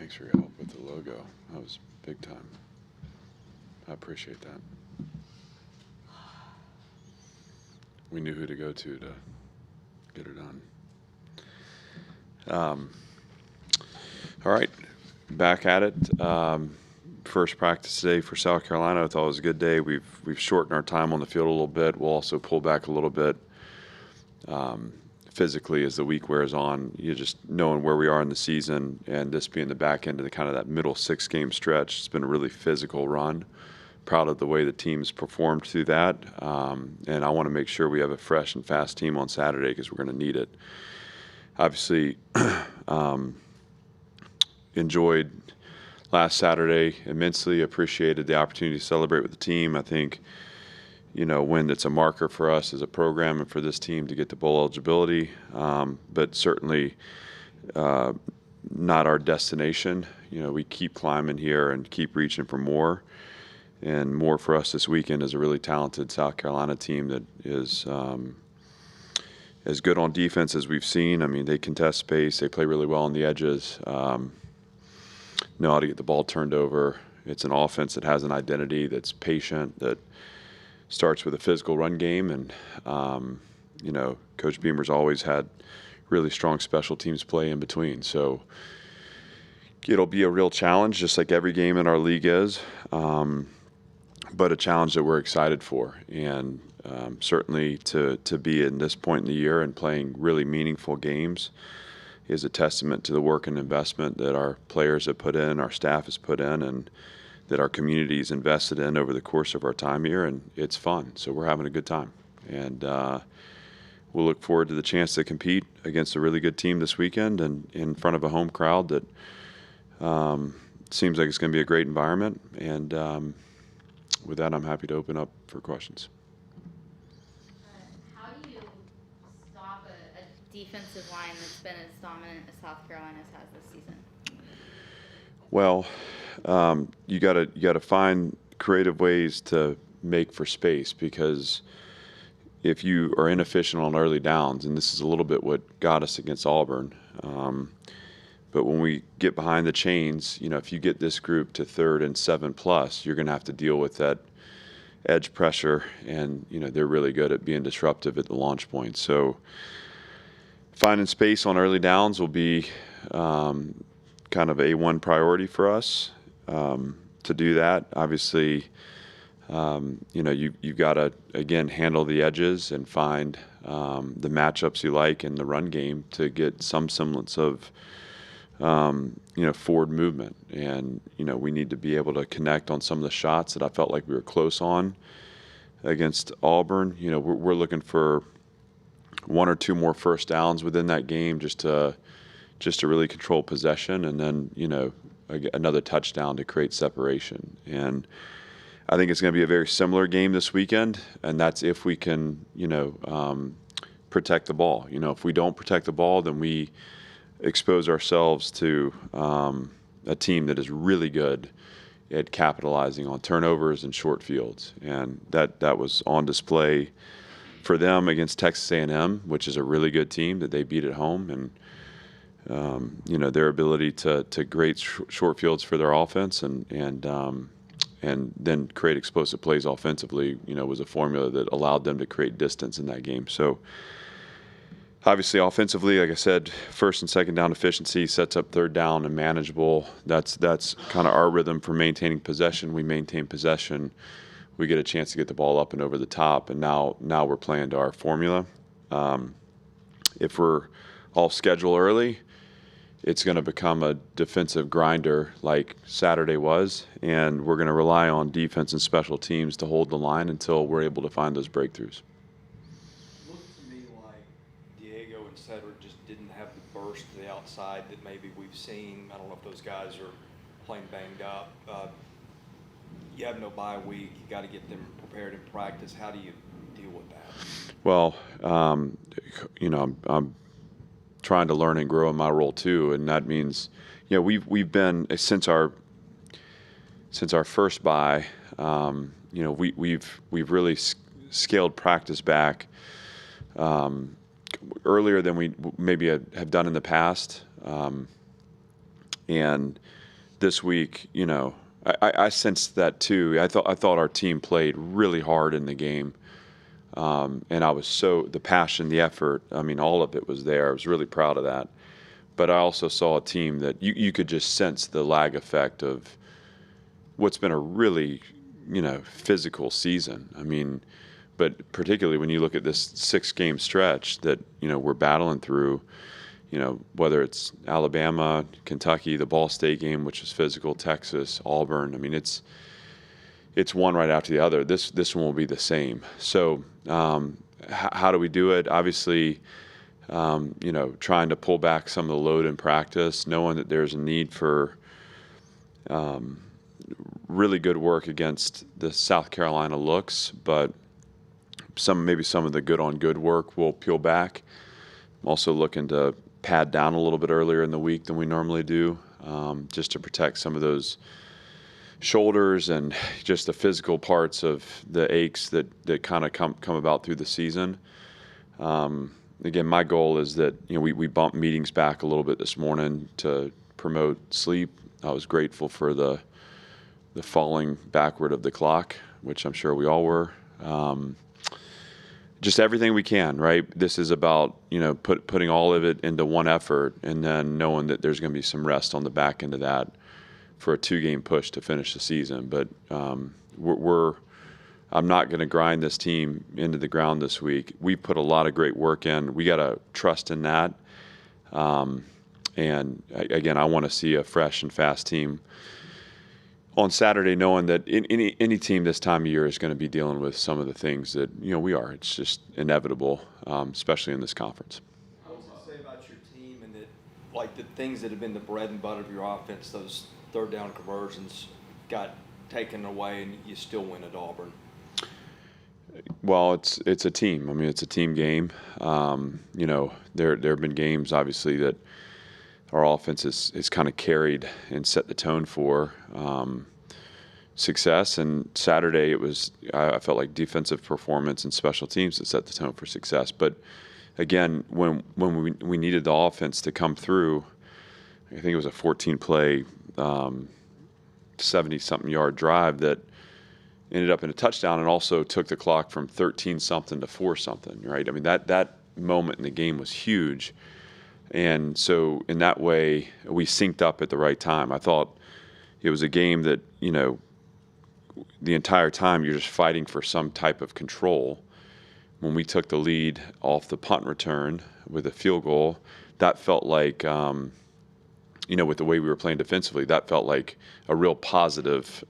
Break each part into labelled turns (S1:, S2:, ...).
S1: Thanks for your help with the logo. That was big time. I appreciate that. We knew who to go to get it done. All right, back at it. First practice today for South Carolina. I thought it was a good day. We've shortened our time on the field a little bit. We'll also pull back a little bit physically as the week wears on. You just knowing where we are in the season, and this being the back end of the kind of that middle 6-game stretch. It's been a really physical run. Proud of the way the team's performed through that, and I want to make sure we have a fresh and fast team on Saturday because we're going to need it. Obviously, enjoyed last Saturday immensely. Appreciated the opportunity to celebrate with the team. I think, when it's a marker for us as a program and for this team to get to bowl eligibility, but certainly not our destination. We keep climbing here and keep reaching for more. And more for us this weekend is a really talented South Carolina team that is as good on defense as we've seen. I mean, they contest space. They play really well on the edges. Know how to get the ball turned over. It's an offense that has an identity, that's patient, that starts with a physical run game. And, Coach Beamer's always had really strong special teams play in between. So it'll be a real challenge, just like every game in our league is. But a challenge that we're excited for, and certainly to be in this point in the year and playing really meaningful games is a testament to the work and investment that our players have put in, our staff has put in, and that our community's invested in over the course of our time here, and it's fun. So we're having a good time, and we'll look forward to the chance to compete against a really good team this weekend and in front of a home crowd that seems like it's going to be a great environment. And with that, I'm happy to open up for questions.
S2: How do you stop a defensive line that's been as dominant as South Carolina's has this season?
S1: Well, you gotta find creative ways to make for space, because if you are inefficient on early downs, and this is a little bit what got us against Auburn, but when we get behind the chains, if you get this group to 3rd and 7+, you're going to have to deal with that edge pressure, and they're really good at being disruptive at the launch point. So finding space on early downs will be kind of A1 priority for us to do that. Obviously, you've got to, again, handle the edges and find the matchups you like in the run game to get some semblance of forward movement. And, we need to be able to connect on some of the shots that I felt like we were close on against Auburn. We're looking for 1 or 2 more first downs within that game just to really control possession, and then, another touchdown to create separation. And I think it's going to be a very similar game this weekend, and that's if we can, protect the ball. If we don't protect the ball, then we expose ourselves to a team that is really good at capitalizing on turnovers and short fields, and that was on display for them against Texas A&M, which is a really good team that they beat at home. And their ability to create short fields for their offense and then create explosive plays offensively, was a formula that allowed them to create distance in that game. So obviously, offensively, like I said, 1st and 2nd down efficiency sets up 3rd down and manageable. That's kind of our rhythm for maintaining possession. We maintain possession. We get a chance to get the ball up and over the top, and now we're playing to our formula. If we're off schedule early, it's going to become a defensive grinder like Saturday was, and we're going to rely on defense and special teams to hold the line until we're able to find those breakthroughs.
S3: Cedric just didn't have the burst to the outside that maybe we've seen. I don't know if those guys are playing banged up. You have no bye week. You got to get them prepared in practice. How do you deal with that?
S1: Well, I'm trying to learn and grow in my role too, and that means, we've been since our first bye, we've really scaled practice back earlier than we maybe have done in the past. And this week, I sensed that too. I thought our team played really hard in the game, and I was the passion, the effort. I mean, all of it was there. I was really proud of that. But I also saw a team that you could just sense the lag effect of what's been a really, physical season. I mean, but particularly when you look at this 6-game stretch that, we're battling through, whether it's Alabama, Kentucky, the Ball State game, which is physical, Texas, Auburn. I mean, it's one right after the other. This one will be the same. So how do we do it? Obviously, trying to pull back some of the load in practice, knowing that there's a need for really good work against the South Carolina looks, but maybe some of the good work will peel back. I'm also looking to pad down a little bit earlier in the week than we normally do, just to protect some of those shoulders and just the physical parts of the aches that kind of come about through the season. Again, my goal is that we bumped meetings back a little bit this morning to promote sleep. I was grateful for the falling backward of the clock, which I'm sure we all were. Just everything we can, right? This is about putting all of it into one effort, and then knowing that there's going to be some rest on the back end of that for a 2-game push to finish the season. But I'm not going to grind this team into the ground this week. We put a lot of great work in. We got to trust in that. And again, I want to see a fresh and fast team on Saturday, knowing that any team this time of year is going to be dealing with some of the things that we are. It's just inevitable, especially in this conference.
S3: I was going to say about your team and that, like the things that have been the bread and butter of your offense, those third down conversions got taken away, and you still win at Auburn.
S1: Well, it's a team. I mean, it's a team game. There have been games, obviously, that our offense is kind of carried and set the tone for success. And Saturday, I felt like defensive performance and special teams that set the tone for success. But again, when we needed the offense to come through, I think it was a 14-play, 70-something yard drive that ended up in a touchdown, and also took the clock from 13-something to 4-something, right? I mean, that moment in the game was huge. And so in that way, we synced up at the right time. I thought it was a game that, the entire time you're just fighting for some type of control. When we took the lead off the punt return with a field goal, that felt like, with the way we were playing defensively, that felt like a real positive,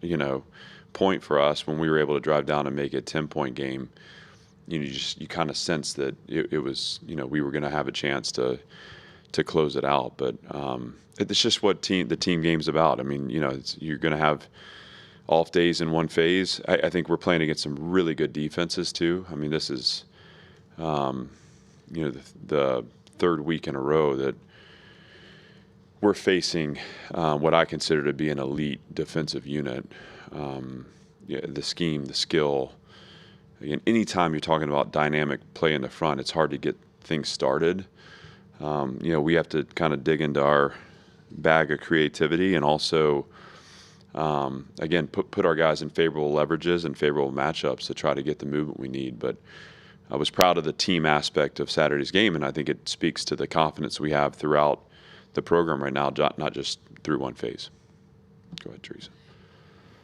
S1: point for us when we were able to drive down and make it a 10-point game. You kind of sense that it was, we were going to have a chance to close it out. But it's just what the team game's about. I mean, you're going to have off days in one phase. I think we're playing against some really good defenses too. I mean, this is, the third week in a row that we're facing what I consider to be an elite defensive unit. The scheme, the skill. Again, anytime you're talking about dynamic play in the front, it's hard to get things started. We have to kind of dig into our bag of creativity, and also, again, put our guys in favorable leverages and favorable matchups to try to get the movement we need. But I was proud of the team aspect of Saturday's game, and I think it speaks to the confidence we have throughout the program right now, not just through one phase. Go ahead, Teresa.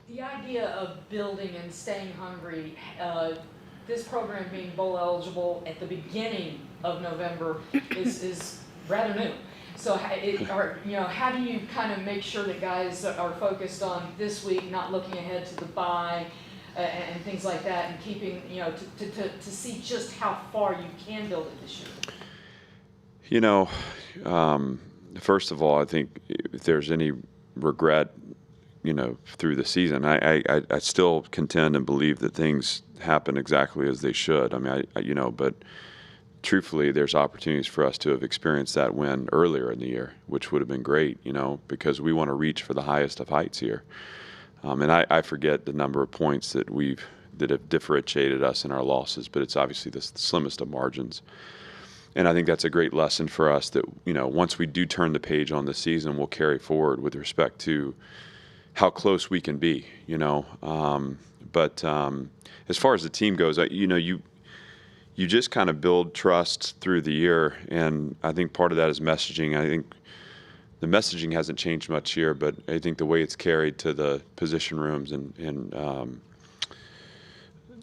S4: The idea of building and staying hungry, this program being bowl eligible at the beginning of November is rather new. So how do you kind of make sure that guys are focused on this week, not looking ahead to the bye and things like that, and keeping, to see just how far you can build it this year?
S1: First of all, I think if there's any regret, through the season, I still contend and believe that things happen exactly as they should. I mean, but truthfully, there's opportunities for us to have experienced that win earlier in the year, which would have been great, because we want to reach for the highest of heights here. And I forget the number of points that have differentiated us in our losses, but it's obviously the slimmest of margins. And I think that's a great lesson for us that, once we do turn the page on the season, we'll carry forward with respect to how close we can be, But as far as the team goes, you just kind of build trust through the year. And I think part of that is messaging. I think the messaging hasn't changed much here, but I think the way it's carried to the position rooms and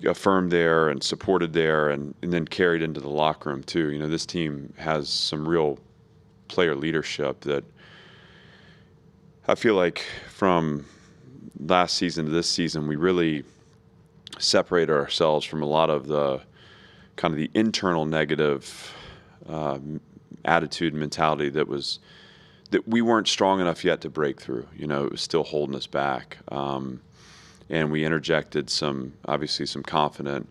S1: affirmed there and supported there and then carried into the locker room too. This team has some real player leadership that I feel like from last season to this season, we really separated ourselves from a lot of the kind of the internal negative attitude and mentality that we weren't strong enough yet to break through. It was still holding us back. And we interjected obviously some confident,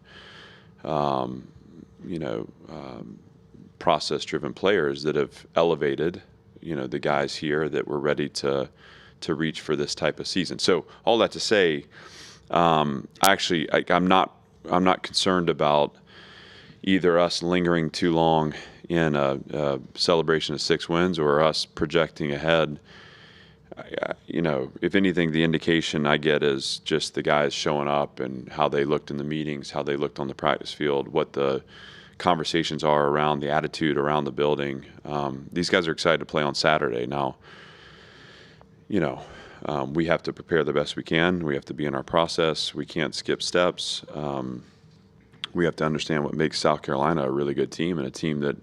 S1: process-driven players that have elevated, the guys here that were ready to reach for this type of season. So all that to say, I'm not concerned about either us lingering too long in a celebration of 6 wins or us projecting ahead. If anything, the indication I get is just the guys showing up and how they looked in the meetings, how they looked on the practice field, what the conversations are around the attitude around the building. These guys are excited to play on Saturday. Now, we have to prepare the best we can. We have to be in our process. We can't skip steps. We have to understand what makes South Carolina a really good team and a team that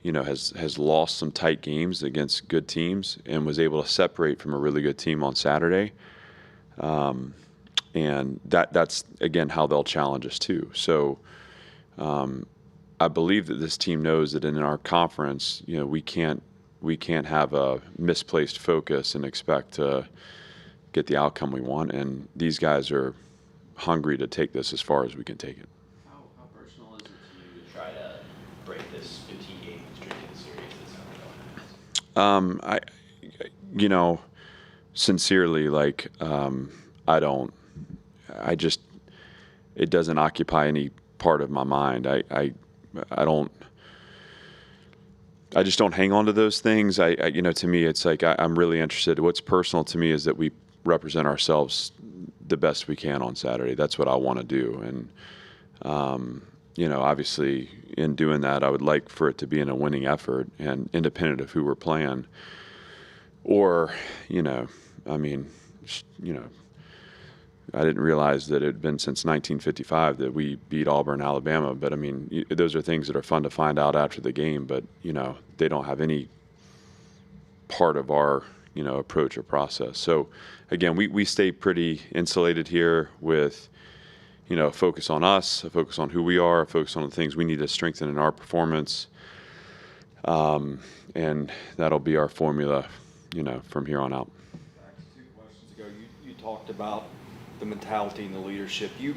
S1: has lost some tight games against good teams and was able to separate from a really good team on Saturday. And that's, again, how they'll challenge us too. So I believe that this team knows that in our conference, we can't have a misplaced focus and expect to get the outcome we want. And these guys are hungry to take this as far as we can take it.
S5: How personal is it to you to try to break this 15-game streak in the series that's not going on?
S1: Sincerely, it doesn't occupy any part of my mind. I just don't hang on to those things. To me, it's like I'm really interested. What's personal to me is that we represent ourselves the best we can on Saturday. That's what I want to do. And, obviously in doing that, I would like for it to be in a winning effort and independent of who we're playing. Or, I didn't realize that it had been since 1955 that we beat Auburn, Alabama. But, those are things that are fun to find out after the game. But, they don't have any part of our, approach or process. So, again, we stay pretty insulated here with, a focus on us, a focus on who we are, a focus on the things we need to strengthen in our performance. And that'll be our formula, from here on out.
S3: Back to 2 questions ago, you talked about the mentality and the leadership. You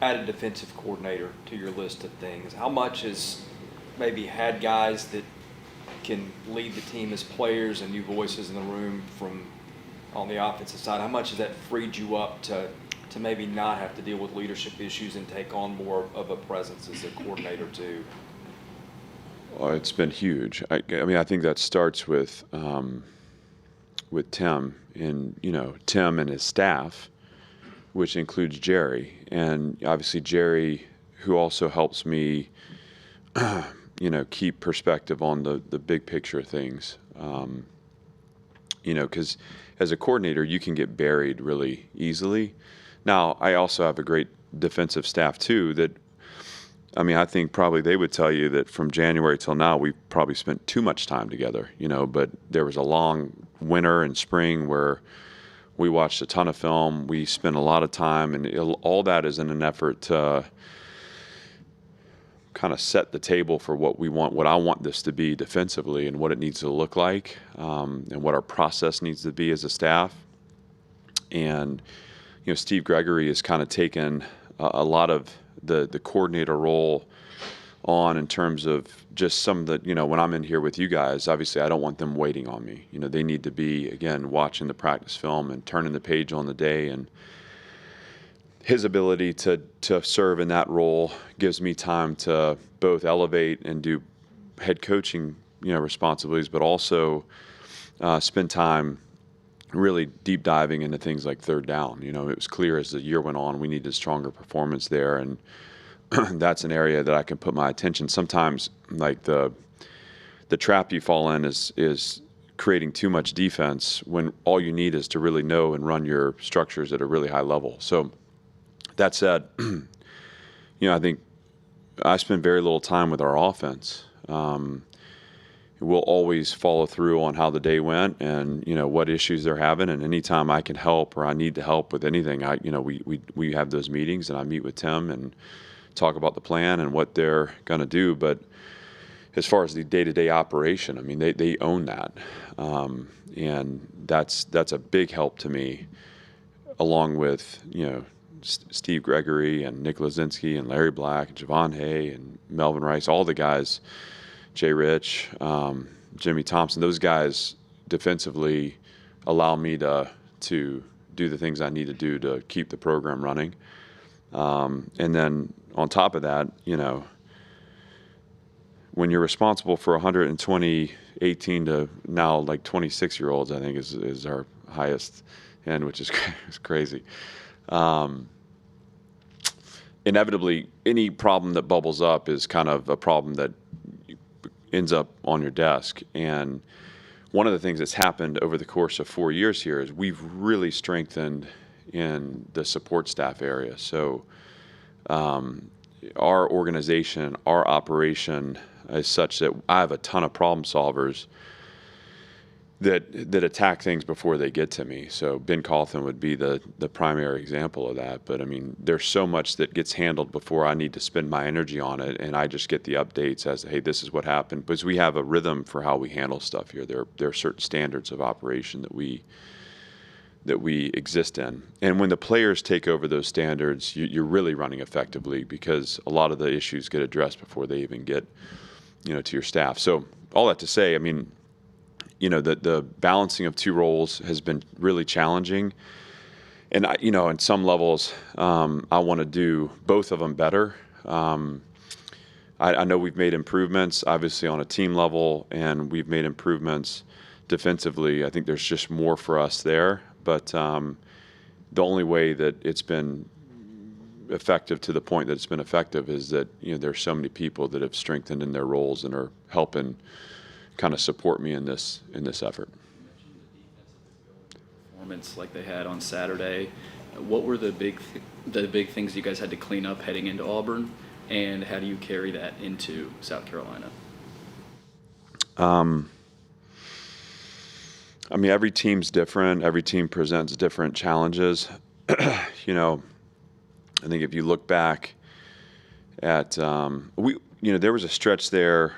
S3: added defensive coordinator to your list of things. How much has maybe had guys that can lead the team as players and new voices in the room from on the offensive side, how much has that freed you up to maybe not have to deal with leadership issues and take on more of a presence as a coordinator too?
S1: Well, it's been huge. I think that starts with Tim and Tim and his staff, which includes Jerry, and obviously Jerry, who also helps me, keep perspective on the big picture of things. Because as a coordinator, you can get buried really easily. Now, I also have a great defensive staff too that, I think probably they would tell you that from January till now, we've probably spent too much time together, but there was a long winter and spring where we watched a ton of film. We spent a lot of time, and all that is in an effort to kind of set the table for what I want this to be defensively and what it needs to look like, and what our process needs to be as a staff. And, Steve Gregory has kind of taken a lot of the coordinator role on in terms of just some of the, when I'm in here with you guys, obviously I don't want them waiting on me. They need to be, again, watching the practice film and turning the page on the day. And his ability to serve in that role gives me time to both elevate and do head coaching, responsibilities, but also spend time really deep diving into things like third down. It was clear as the year went on we needed stronger performance there, and that's an area that I can put my attention. Sometimes, like the trap you fall in is creating too much defense when all you need is to really know and run your structures at a really high level. So that said, I think I spend very little time with our offense. We'll always follow through on how the day went and what issues they're having, and anytime I can help or I need to help with anything, we have those meetings and I meet with Tim and talk about the plan and what they're going to do. But as far as the day-to-day operation, I mean, they own that, and that's a big help to me, along with Steve Gregory and Nick Lazinski and Larry Black and Javon Hay and Melvin Rice, all the guys, Jay Rich, Jimmy Thompson. Those guys defensively allow me to do the things I need to do to keep the program running, and then on top of that, when you're responsible for 120 18 to now like 26-year-olds, I think is our highest end, which is crazy. Inevitably, any problem that bubbles up is kind of a problem that ends up on your desk. And one of the things that's happened over the course of 4 years here is we've really strengthened in the support staff area. So our organization, our operation is such that I have a ton of problem solvers that attack things before they get to me. So Ben Cawthon would be the primary example of that. But I mean, there's so much that gets handled before I need to spend my energy on it, and I just get the updates as to, hey, this is what happened. Because we have a rhythm for how we handle stuff here. There are certain standards of operation that we exist in. And when the players take over those standards, you're really running effectively, because a lot of the issues get addressed before they even get to your staff. So all that to say, I mean, the balancing of two roles has been really challenging. And in some levels, I want to do both of them better. I know we've made improvements, obviously, on a team level, and we've made improvements defensively. I think there's just more for us there. But the only way that it's been effective, to the point that it's been effective, is that there's so many people that have strengthened in their roles and are helping kind of support me in this effort.
S5: Performance like they had on Saturday. What were the big things you guys had to clean up heading into Auburn, and how do you carry that into South Carolina?
S1: I mean, every team's different. Every team presents different challenges. I think if you look back at there was a stretch there,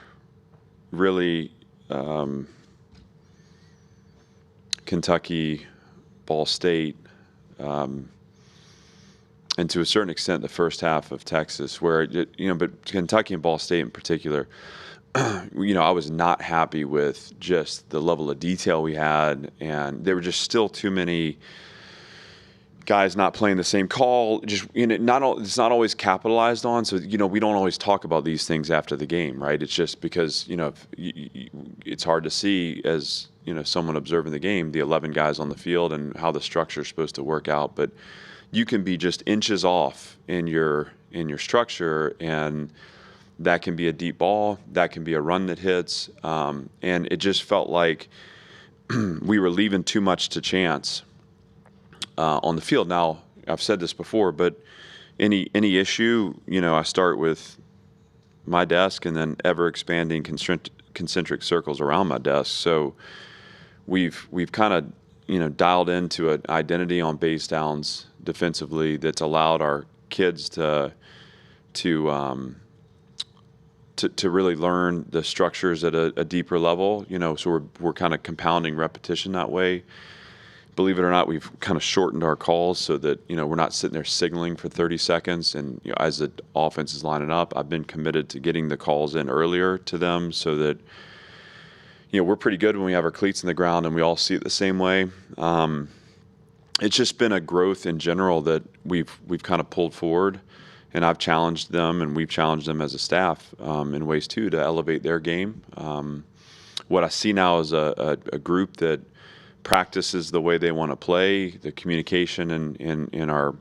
S1: really, Kentucky, Ball State, and to a certain extent the first half of Texas, where but Kentucky and Ball State in particular, I was not happy with just the level of detail we had, and there were just still too many guys not playing the same call. Just it's not always capitalized on. So we don't always talk about these things after the game, right? It's just because it's hard to see as someone observing the game, the 11 guys on the field and how the structure is supposed to work out. But you can be just inches off in your structure, and that can be a deep ball, that can be a run that hits, and it just felt like we were leaving too much to chance on the field. Now, I've said this before, but any issue, I start with my desk and then ever expanding concentric circles around my desk. So we've kind of dialed into an identity on base downs defensively that's allowed our kids to really learn the structures at a deeper level. So we're kind of compounding repetition that way. Believe it or not, we've kind of shortened our calls so that we're not sitting there signaling for 30 seconds. And as the offense is lining up, I've been committed to getting the calls in earlier to them, so that we're pretty good when we have our cleats in the ground and we all see it the same way. It's just been a growth in general that we've kind of pulled forward, and I've challenged them, and we've challenged them as a staff in ways too to elevate their game. What I see now is a group that practices the way they want to play. The communication in our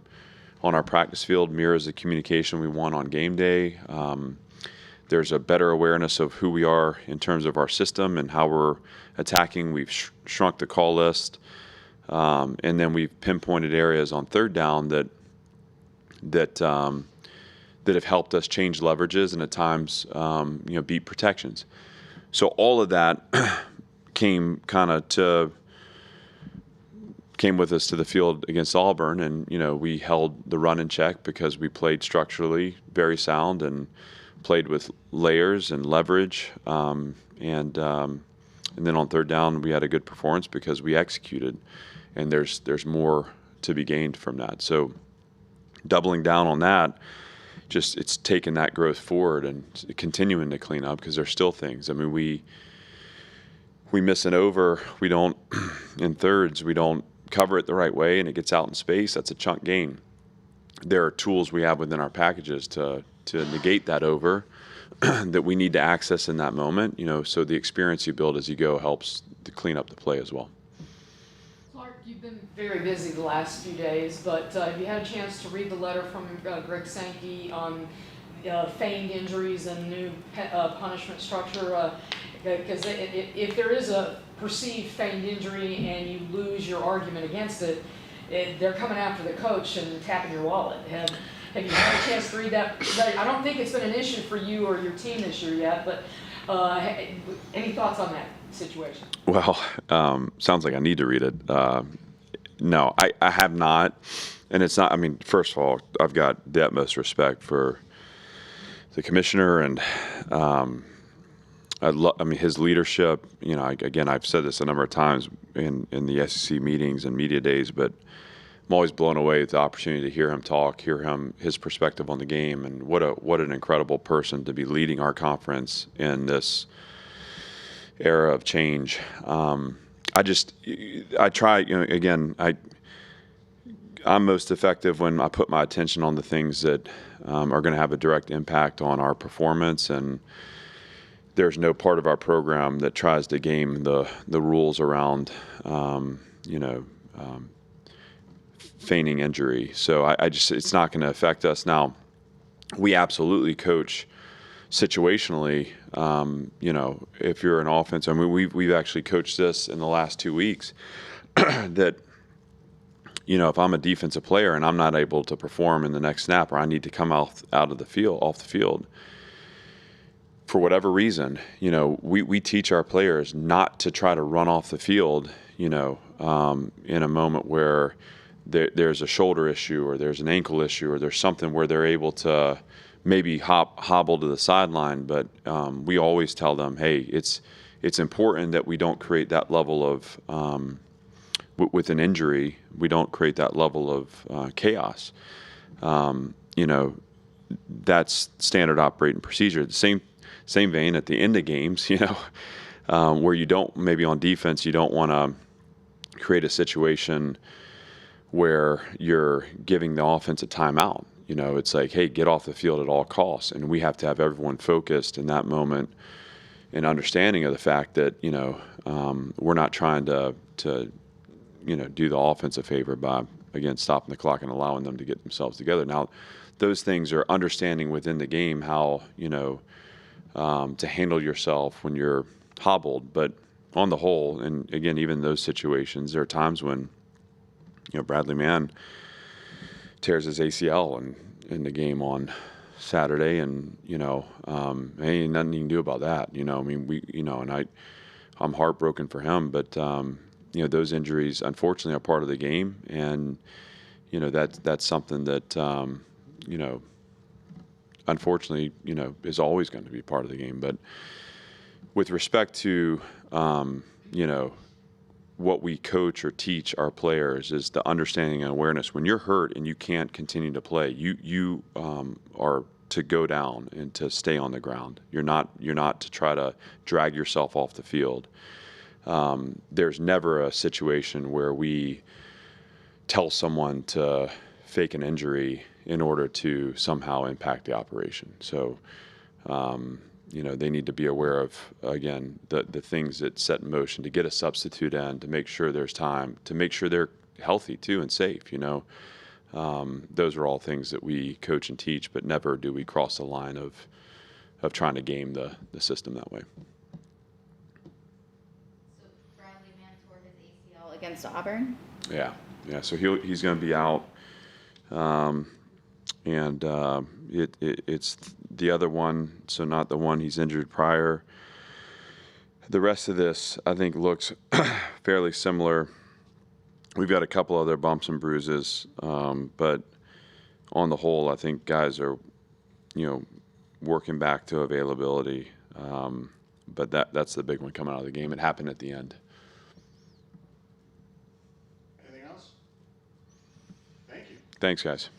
S1: on our practice field mirrors the communication we want on game day. There's a better awareness of who we are in terms of our system and how we're attacking. We've shrunk the call list, and then we've pinpointed areas on third down that have helped us change leverages and at times beat protections. So all of that came with us to the field against Auburn, and we held the run in check because we played structurally very sound and played with layers and leverage, and then on third down we had a good performance because we executed, and there's more to be gained from that. So doubling down on that, it's taking that growth forward and continuing to clean up because there's still things. I mean, we miss an over, we don't in thirds, we don't cover it the right way, and it gets out in space. That's a chunk gain. There are tools we have within our packages to negate that over that we need to access in that moment. So the experience you build as you go helps to clean up the play as well.
S4: Clark, you've been very busy the last few days, but have you had a chance to read the letter from Greg Sankey on feigned injuries and new punishment structure? Because if there is a perceived feigned injury and you lose your argument against it, they're coming after the coach and tapping your wallet. Have you had a chance to read that? I don't think it's been an issue for you or your team this year yet, but any thoughts on that situation?
S1: Well, sounds like I need to read it. No, I have not. And it's not, I mean, first of all, I've got the utmost respect for the commissioner and his leadership. I've said this a number of times in the SEC meetings and media days, but I'm always blown away with the opportunity to hear him talk, his perspective on the game, and what an incredible person to be leading our conference in this era of change. I'm most effective when I put my attention on the things that are going to have a direct impact on our performance, and there's no part of our program that tries to game the rules around feigning injury. So it's not going to affect us. Now, we absolutely coach situationally. If you're an offense, I mean, we've actually coached this in the last 2 weeks that, if I'm a defensive player and I'm not able to perform in the next snap, or I need to come off the field, for whatever reason, we teach our players not to try to run off the field, in a moment where there's a shoulder issue or there's an ankle issue or there's something where they're able to maybe hobble to the sideline. But we always tell them, hey, it's important that we don't create that level of with an injury, we don't create that level of chaos. That's standard operating procedure. The same vein at the end of games, where you don't, maybe on defense, you don't want to create a situation where you're giving the offense a timeout. It's like, hey, get off the field at all costs. And we have to have everyone focused in that moment and understanding of the fact that, we're not trying to do the offense a favor by, again, stopping the clock and allowing them to get themselves together. Now, those things are understanding within the game how, to handle yourself when you're hobbled. But on the whole, and again, even those situations, there are times when, Bradley Mann tears his ACL in the game on Saturday, and ain't nothing you can do about that. And I'm heartbroken for him, but those injuries unfortunately are part of the game, and that's something that unfortunately is always going to be part of the game. But with respect to what we coach or teach our players is the understanding and awareness. When you're hurt and you can't continue to play, you are to go down and to stay on the ground. You're not to try to drag yourself off the field. There's never a situation where we tell someone to fake an injury in order to somehow impact the operation. So, they need to be aware of, again, the things that set in motion to get a substitute in, to make sure there's time, to make sure they're healthy too and safe. Those are all things that we coach and teach, but never do we cross the line of trying to game the system that way.
S2: So Bradley Mann tore his ACL against Auburn.
S1: Yeah. So he's going to be out, and it's the other one, so not the one he's injured prior. The rest of this, I think, looks fairly similar. We've got a couple other bumps and bruises, but on the whole, I think guys are, working back to availability. But that's the big one coming out of the game. It happened at the end.
S6: Anything else? Thank you.
S1: Thanks, guys.